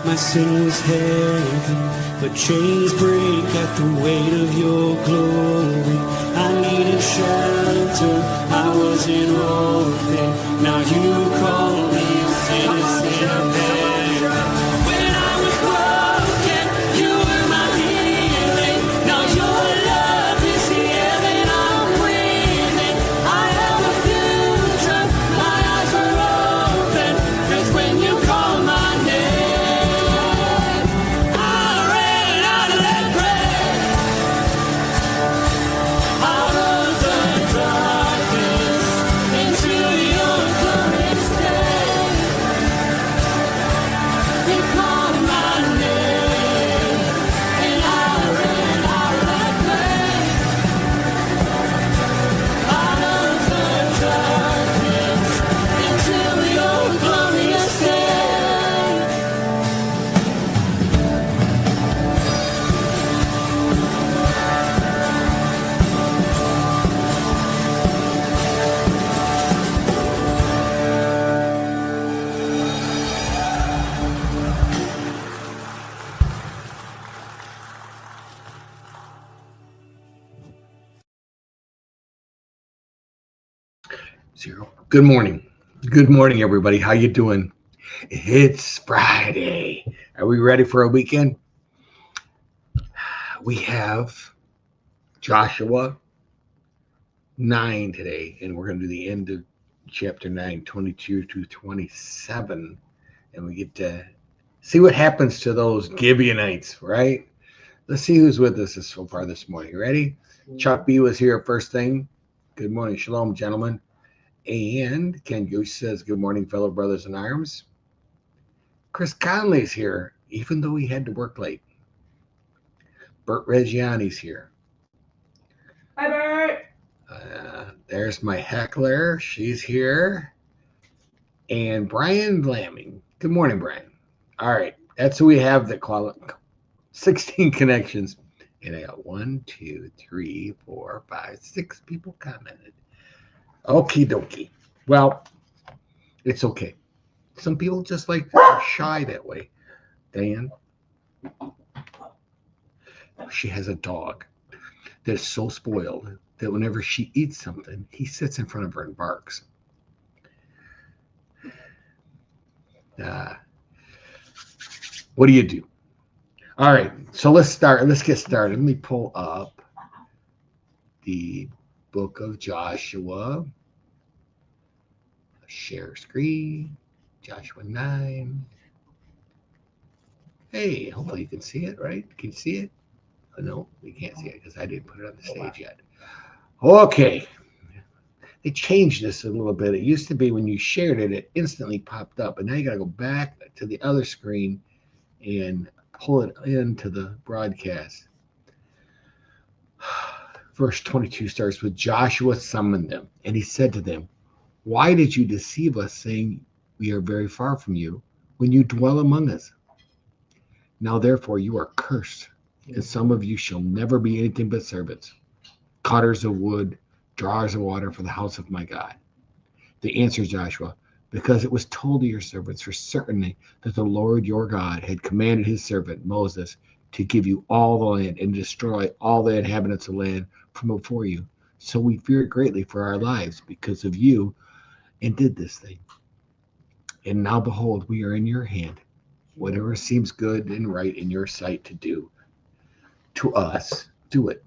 My sin was heavy, but chains break at the weight of your glory. I needed shelter, I was an orphan. Now you call me a citizen of heaven. When I was broken, you were my healing. Now your love is the air that I'm breathing. I have a future, my eyes are open. 'Cause when you call my name, I ran out of that grave, out of the darkness, into your glorious day. You called my name, and I ran out of that grave, out of the darkness, into your glorious day. Zero. Good morning. Good morning, everybody. How you doing? It's Friday. Are we ready for a weekend? We have Joshua 9 today, and we're going to do the end of chapter 9, 22 to 27, and we get to see what happens to those Gibeonites, right? Let's see who's with us so far this morning. Ready? Chuck B was here first thing. Good morning. Shalom, gentlemen. And Ken Gooch says, good morning, fellow brothers in arms. Chris Conley's here, even though he had to work late. Bert Reggiani's here. Hi, Bert. There's my heckler. She's here. And Brian Lamming. Good morning, Brian. All right. That's who we have that call it 16 connections. And I got 1, 2, 3, 4, 5, 6 people commented. Okie dokie. Well, it's okay. Some people just are shy that way. Diane, she has a dog that is so spoiled that whenever she eats something, he sits in front of her and barks. What do you do? All right, so let's start. Let's get started. Let me pull up the book of Joshua. Share screen. Joshua 9. Hey, hopefully you can see it, right? Can you see it? Oh, no, we can't see it because I didn't put it on the stage yet. Okay. They changed this a little bit. It used to be when you shared it, it instantly popped up. And now you got to go back to the other screen and pull it into the broadcast. Verse 22 starts with Joshua summoned them, and he said to them, why did you deceive us, saying we are very far from you, when you dwell among us? Now therefore you are cursed, and some of you shall never be anything but servants, cutters of wood, drawers of water for the house of my God. They answered Joshua, because it was told to your servants for certainty that the Lord your God had commanded his servant Moses to give you all the land and destroy all the inhabitants of the land from before you. So we feared greatly for our lives because of you, and did this thing. And now behold, we are in your hand. Whatever seems good and right in your sight to do to us, do it.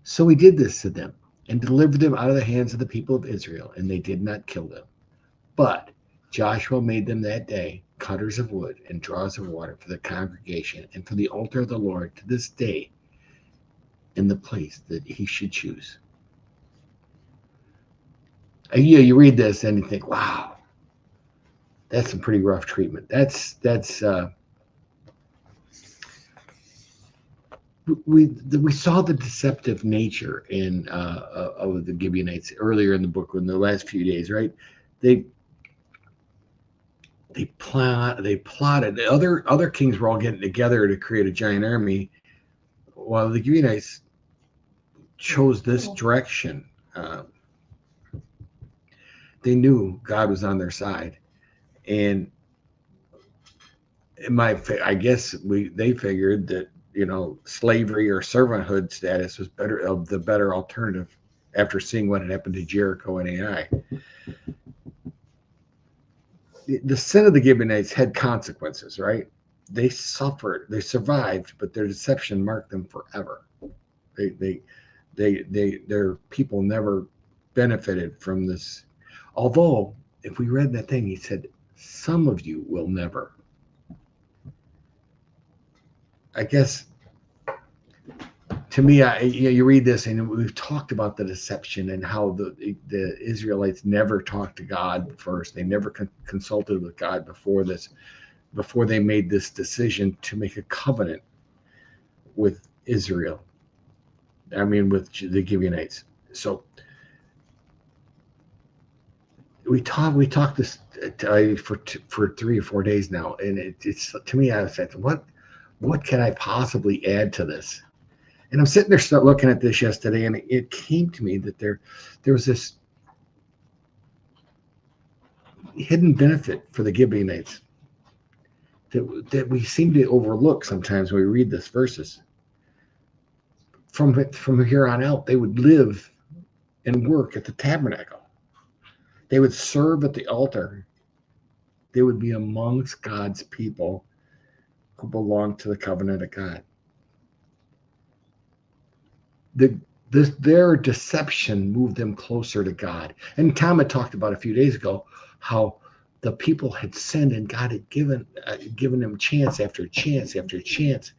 So we did this to them and delivered them out of the hands of the people of Israel, and they did not kill them. But Joshua made them that day cutters of wood and drawers of water for the congregation and for the altar of the Lord to this day in the place that he should choose. You read this and you think, wow, that's some pretty rough treatment. We saw the deceptive nature of the Gibeonites earlier in the book in the last few days, right? They plotted. The other kings were all getting together to create a giant army, while the Gibeonites chose this direction. They knew God was on their side, and I guess they figured that, slavery or servanthood status was the better alternative after seeing what had happened to Jericho and Ai. The sin of the Gibeonites had consequences, right? They suffered, they survived, but their deception marked them forever. Their people never benefited from this. Although, if we read that thing, he said, some of you will never. I guess, to me, you read this, and we've talked about the deception and how the Israelites never talked to God first. They never consulted with God before they made this decision to make a covenant with Israel. I mean, with the Gibeonites. So we talked this for 3 or 4 days now, and it's to me, I was like, what can I possibly add to this? And I'm sitting there looking at this yesterday, and it came to me that there was this hidden benefit for the Gibeonites that we seem to overlook sometimes when we read these verses. From here on out, they would live and work at the tabernacle. They would serve at the altar. They would be amongst God's people who belong to the covenant of God. Their deception moved them closer to God. And Tom had talked about a few days ago how the people had sinned and God had given them chance after chance after chance.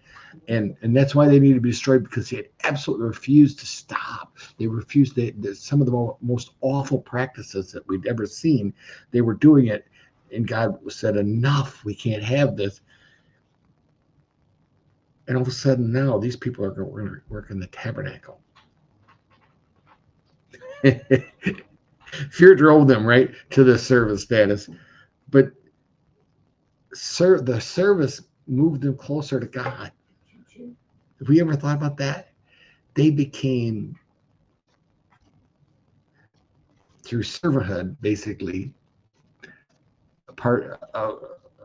And that's why they needed to be destroyed, because they had absolutely refused to stop. They refused some of the most awful practices that we'd ever seen. They were doing it, and God said, enough, we can't have this. And all of a sudden now these people are going to work in the tabernacle. Fear drove them right to the service status. But the service moved them closer to God. Have we ever thought about that? They became, through servanthood, basically, a part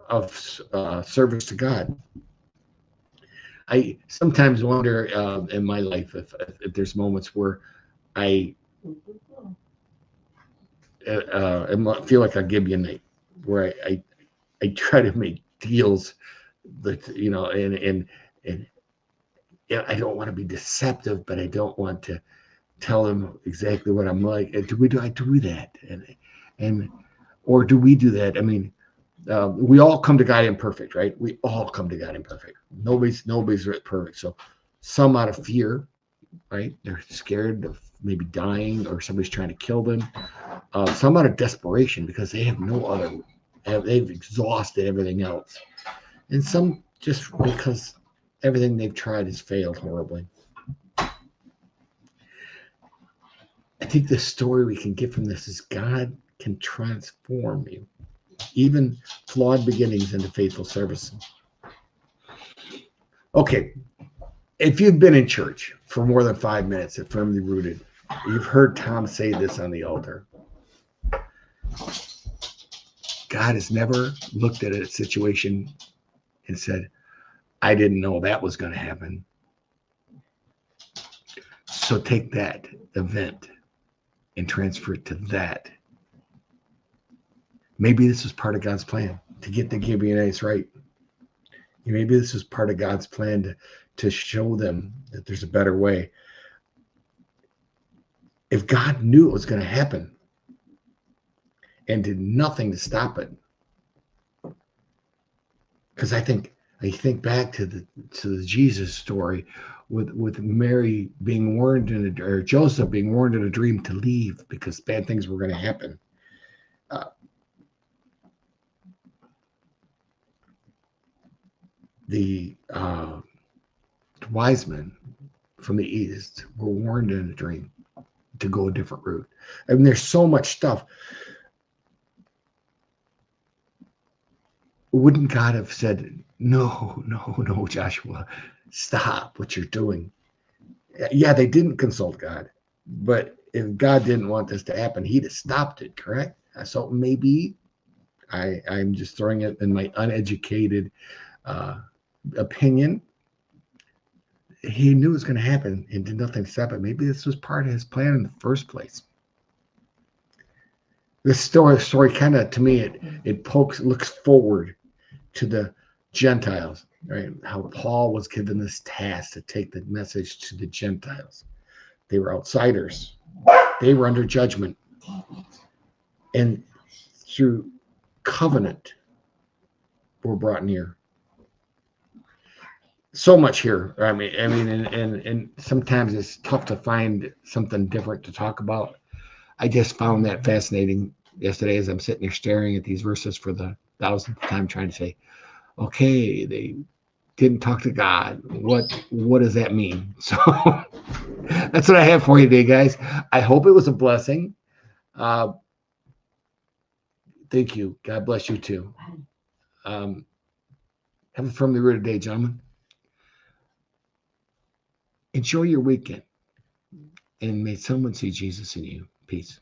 of service to God. I sometimes wonder in my life if there's moments where I feel like a Gibeonite, where I try to make deals that, and I don't want to be deceptive, but I don't want to tell them exactly what I'm like. Do I do that? Or do we do that? I mean, we all come to God imperfect, right? We all come to God imperfect. Nobody's perfect. So some out of fear, right? They're scared of maybe dying, or somebody's trying to kill them. Some out of desperation because they have no other. They've exhausted everything else, and some just because everything they've tried has failed horribly. I think the story we can get from this is God can transform you, even flawed beginnings, into faithful service. Okay, if you've been in church for more than 5 minutes at Firmly Rooted, you've heard Tom say this on the altar. God has never looked at a situation and said, I didn't know that was going to happen. So take that event and transfer it to that. Maybe this was part of God's plan to get the Gibeonites right. Maybe this was part of God's plan to show them that there's a better way. If God knew it was going to happen and did nothing to stop it, because I think back to the Jesus story with Mary being warned or Joseph being warned in a dream to leave because bad things were going to happen. The wise men from the east were warned in a dream to go a different route. I mean, there's so much stuff. Wouldn't God have said, no, Joshua, stop what you're doing? Yeah, they didn't consult God, but if God didn't want this to happen, he'd have stopped it, correct? So maybe, I'm just throwing it in my uneducated opinion. He knew it was going to happen and did nothing to stop it. Maybe this was part of his plan in the first place. This story kind of, to me, it looks forward to the Gentiles, right? How Paul was given this task to take the message to the Gentiles. They were outsiders. They were under judgment. And through covenant, were brought near. So much here. I mean, and sometimes it's tough to find something different to talk about. I just found that fascinating yesterday as I'm sitting there staring at these verses for the 1,000th time, trying to say, okay, they didn't talk to God. What does that mean? So that's what I have for you today, guys. I hope it was a blessing. Thank you. God bless you too. Have a firmly rooted day, gentlemen. Enjoy your weekend, and may someone see Jesus in you. Peace.